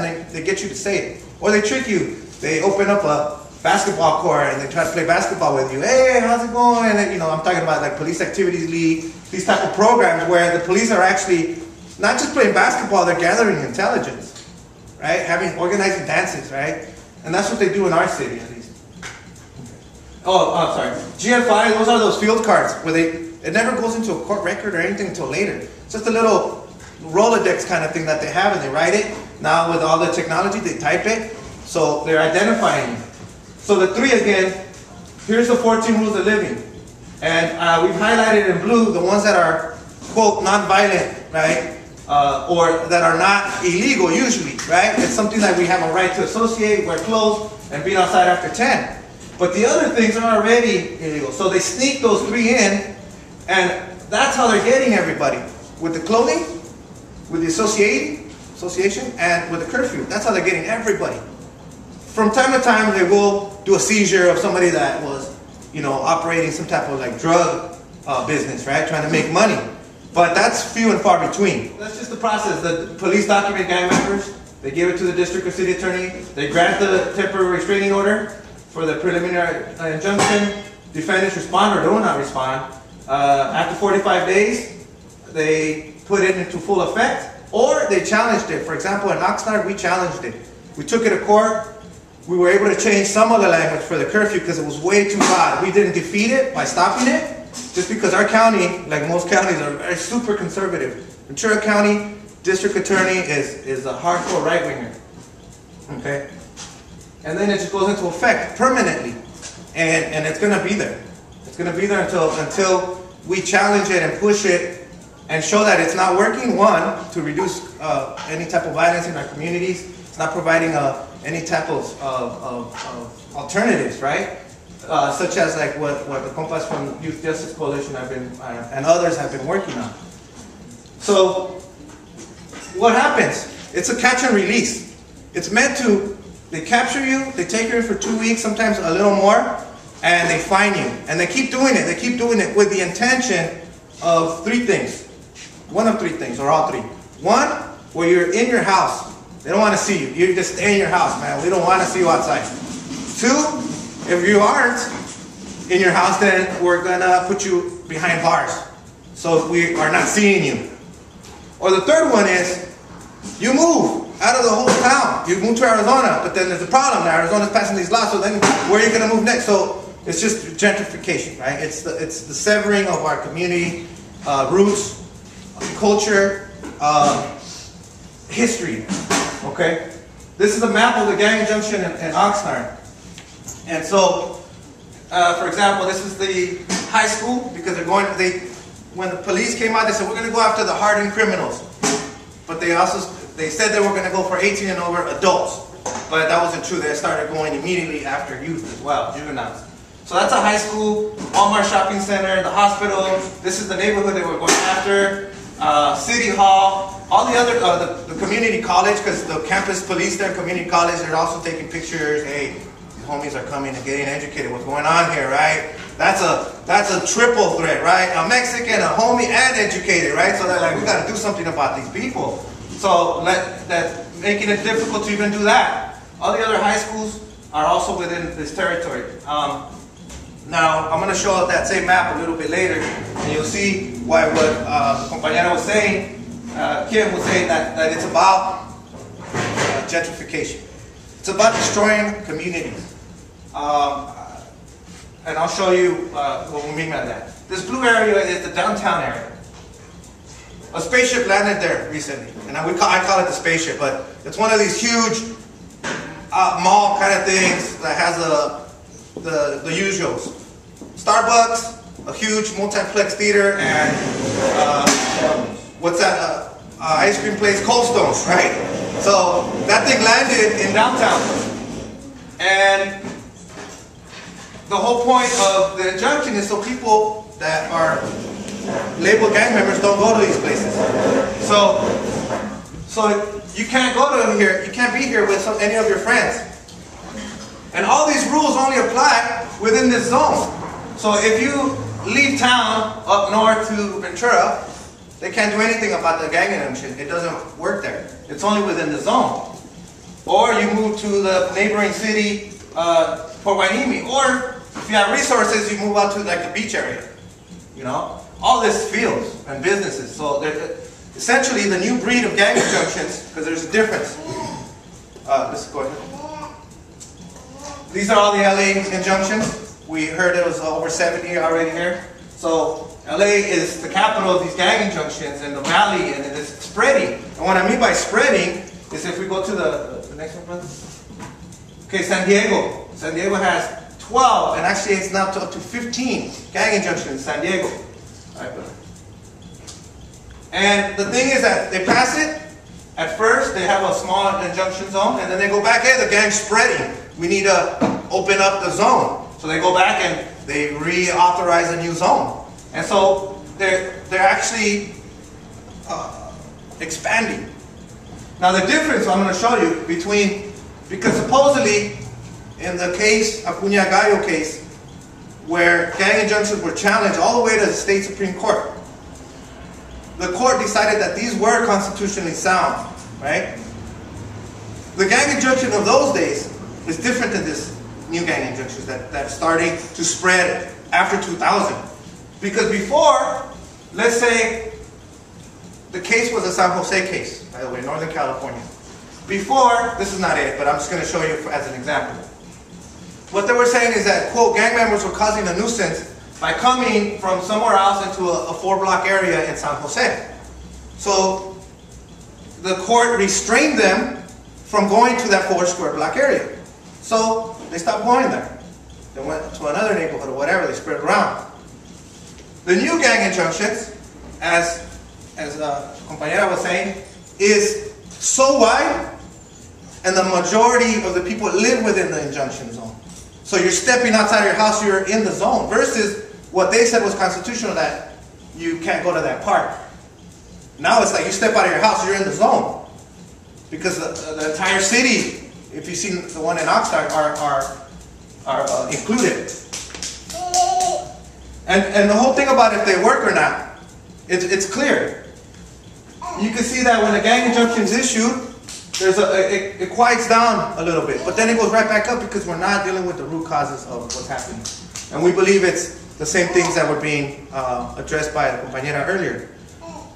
that, and they get you to say it. Or they trick you. They open up a basketball court and they try to play basketball with you. Hey, how's it going? And, you know, I'm talking about like Police Activities League, these type of programs where the police are actually not just playing basketball, they're gathering intelligence, right? Organizing dances, right? And that's what they do in our city, at least. Oh, I'm sorry. GFI, those are those field cards where it never goes into a court record or anything until later. It's just a little Rolodex kind of thing that they have, and they write it. Now with all the technology, they type it, so they're identifying you. So the 3 again, here's the 14 rules of living. And we've highlighted in blue the ones that are, quote, non-violent, right? Or that are not illegal usually, right? It's something that we have a right to associate, wear clothes, and be outside after 10. But the other things are already illegal. So they sneak those 3 in, and that's how they're getting everybody. With the clothing, with the association, and with the curfew. That's how they're getting everybody. From time to time, they will do a seizure of somebody that was, you know, operating some type of like drug business, right? Trying to make money. But that's few and far between. That's just the process. The police document gang members. They give it to the district or city attorney. They grant the temporary restraining order for the preliminary injunction. Defendants respond or do not respond. After 45 days, they put it into full effect, or they challenged it. For example, in Oxnard, we challenged it. We took it to court. We were able to change some of the language for the curfew because it was way too broad. We didn't defeat it by stopping it, just because our county, like most counties, are super conservative. Ventura County District Attorney is a hardcore right-winger. Okay? And then it just goes into effect permanently. And it's going to be there. It's going to be there until we challenge it and push it and show that it's not working. One, to reduce any type of violence in our communities. It's not providing any type of alternatives, right? Such as like what the compas from Youth Justice Coalition have been, and others have been working on. So, what happens? It's a catch and release. It's meant to, they capture you, they take you in for 2 weeks, sometimes a little more, and they fine you. And they keep doing it. They keep doing it with the intention of 3 things. One of 3 things, or all 3. One, where you're in your house. They don't want to see you. You just stay in your house, man. We don't want to see you outside. 2, if you aren't in your house, then we're going to put you behind bars. So we are not seeing you. Or the 3rd one is, you move out of the whole town. You move to Arizona, but then there's a problem. Now Arizona's passing these laws, so then where are you going to move next? So it's just gentrification, right? It's the severing of our community roots, culture, history. Okay, this is a map of the gang injunction in Oxnard. And so, for example, this is the high school, because when the police came out, they said, we're going to go after the hardened criminals. But they said they were going to go for 18 and over adults. But that wasn't true. They started going immediately after youth as well, juveniles. So that's a high school, Walmart shopping center, the hospital. This is the neighborhood they were going after. City Hall, all the other, the community college, because the campus police there, community college, they're also taking pictures. Hey, these homies are coming and getting educated. What's going on here, right? That's a triple threat, right? A Mexican, a homie, and educated, right? So they're like, we got to do something about these people. So that's making it difficult to even do that. All the other high schools are also within this territory. Now, I'm going to show that same map a little bit later, and you'll see why what the compañera was saying, Kim was saying that it's about gentrification. It's about destroying communities. And I'll show you what we mean by that. This blue area is the downtown area. A spaceship landed there recently, and I call it the spaceship, but it's one of these huge mall kind of things that has the usuals. Starbucks, a huge multiplex theater, and what's that? Ice cream place, Cold Stones, right? So that thing landed in downtown, and the whole point of the injunction is so people that are labeled gang members don't go to these places. So you can't go to here. You can't be here with any of your friends. And all these rules only apply within this zone. So if you leave town up north to Ventura, they can't do anything about the gang injunction. It doesn't work there. It's only within the zone. or you move to the neighboring city, Port Hueneme, or if you have resources, you move out to like the beach area. You know, all this fields and businesses. So essentially, the new breed of gang injunctions, because there's a difference. Let's go ahead. These are all the LA injunctions. We heard it was over 70 already here. So LA is the capital of these gang injunctions in the valley, and it is spreading. And what I mean by spreading is, if we go to the next one, brother. Okay, San Diego. San Diego has 12, and actually it's now up to 15 gang injunctions in San Diego. All right, brother. And the thing is that they pass it. At first, they have a small injunction zone, and then they go back, hey, the gang's spreading. We need to open up the zone. So they go back and they reauthorize a new zone. And so they're actually expanding. Now the difference I'm going to show you between, because supposedly in the case, Acuña Gallo case, where gang injunctions were challenged all the way to the state Supreme Court, the court decided that these were constitutionally sound, right? The gang injunction of those days is different than this new gang injunctions that's starting to spread after 2000. Because before, let's say, the case was a San Jose case, by the way, Northern California. Before, this is not it, but I'm just going to show you as an example. What they were saying is that, quote, gang members were causing a nuisance by coming from somewhere else into a 4-block area in San Jose. So the court restrained them from going to that 4-square-block area. So they stopped going there. They went to another neighborhood or whatever, they spread around. The new gang injunctions, as compañera was saying, is so wide, and the majority of the people live within the injunction zone. So you're stepping outside your house, you're in the zone, versus what they said was constitutional, that you can't go to that park. Now it's like you step out of your house, you're in the zone. Because the entire city, if you've seen the one in Oxnard, are included. And the whole thing about if they work or not, it's clear. You can see that when a gang injunction is issued, it quiets down a little bit, but then it goes right back up because we're not dealing with the root causes of what's happening. And we believe it's the same things that were being addressed by the compañera earlier.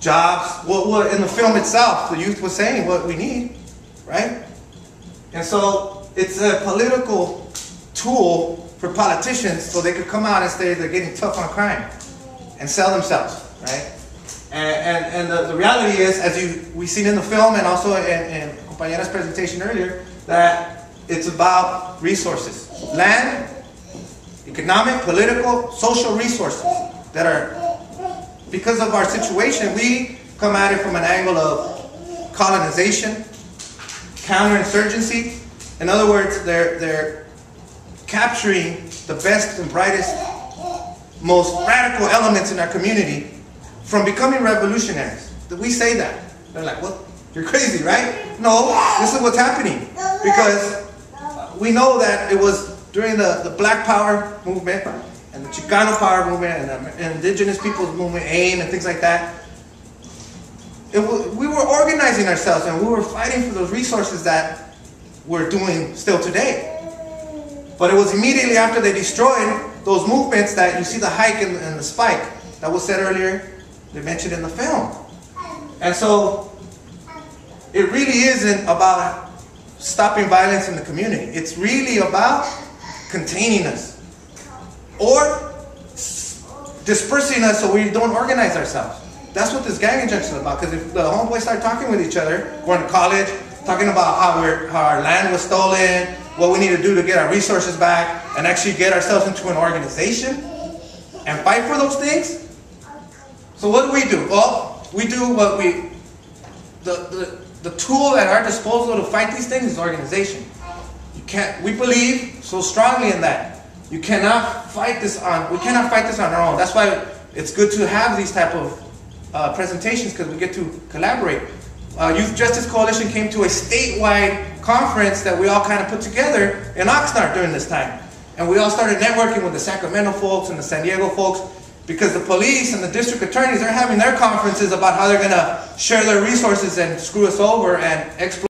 Jobs, well, in the film itself, the youth was saying what we need, right? And so it's a political tool for politicians so they could come out and say they're getting tough on crime and sell themselves, right? And the reality is, as we've seen in the film and also in compañera's presentation earlier, that it's about resources. Land, economic, political, social resources that are, because of our situation, we come at it from an angle of colonization, counterinsurgency. In other words, they're capturing the best and brightest, most radical elements in our community from becoming revolutionaries. We say that. They're like, what? You're crazy, right? No, this is what's happening. Because we know that it was during the Black Power movement and the Chicano Power movement and the Indigenous Peoples movement, AIM, and things like that. We were organizing ourselves and we were fighting for those resources that we're doing still today. But it was immediately after they destroyed those movements that you see the hike and the spike that was said earlier. They mentioned in the film. And so it really isn't about stopping violence in the community. It's really about containing us or dispersing us so we don't organize ourselves. That's what this gang injunction is about. Because if the homeboys start talking with each other, going to college, talking about how our land was stolen, what we need to do to get our resources back, and actually get ourselves into an organization and fight for those things. So what do? Well, we do what the tool at our disposal to fight these things is organization. We believe so strongly in that. We cannot fight this on our own. That's why it's good to have these type of presentations, because we get to collaborate. Youth Justice Coalition came to a statewide conference that we all kind of put together in Oxnard during this time. And we all started networking with the Sacramento folks and the San Diego folks, because the police and the district attorneys are having their conferences about how they're going to share their resources and screw us over and exploit